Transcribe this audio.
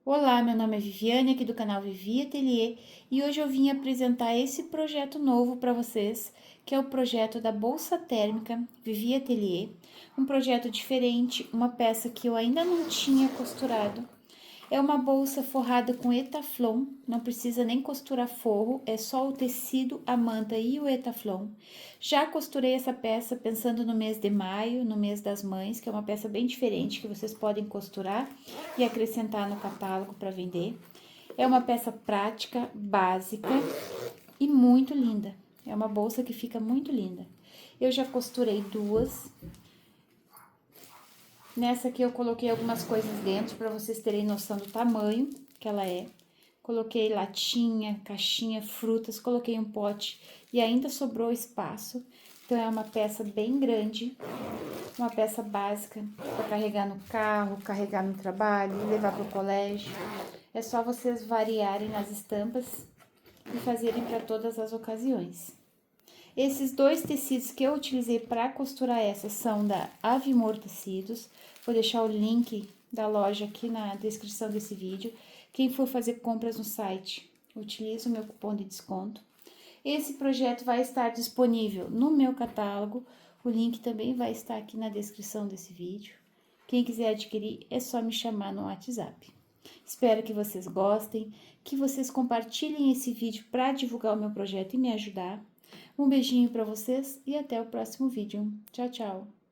Olá, meu nome é Viviane, aqui do canal Vivi Ateliê, e hoje eu vim apresentar esse projeto novo para vocês, que é o projeto da bolsa térmica Vivi Ateliê. Um projeto diferente, uma peça que eu ainda não tinha costurado. É uma bolsa forrada com etaflon, não precisa nem costurar forro, é só o tecido, a manta e o etaflon. Já costurei essa peça pensando no mês de maio, no mês das mães, que é uma peça bem diferente que vocês podem costurar e acrescentar no catálogo para vender. É uma peça prática, básica e muito linda. É uma bolsa que fica muito linda. Eu já costurei duas. Nessa aqui eu coloquei algumas coisas dentro para vocês terem noção do tamanho que ela é. Coloquei latinha, caixinha, frutas, coloquei um pote e ainda sobrou espaço. Então é uma peça bem grande, uma peça básica para carregar no carro, carregar no trabalho, levar para o colégio. É só vocês variarem nas estampas e fazerem para todas as ocasiões. Esses dois tecidos que eu utilizei para costurar essa são da Avimor Tecidos. Vou deixar o link da loja aqui na descrição desse vídeo. Quem for fazer compras no site, utilize o meu cupom de desconto. Esse projeto vai estar disponível no meu catálogo. O link também vai estar aqui na descrição desse vídeo. Quem quiser adquirir, é só me chamar no WhatsApp. Espero que vocês gostem, que vocês compartilhem esse vídeo para divulgar o meu projeto e me ajudar. Um beijinho para vocês e até o próximo vídeo. Tchau, tchau!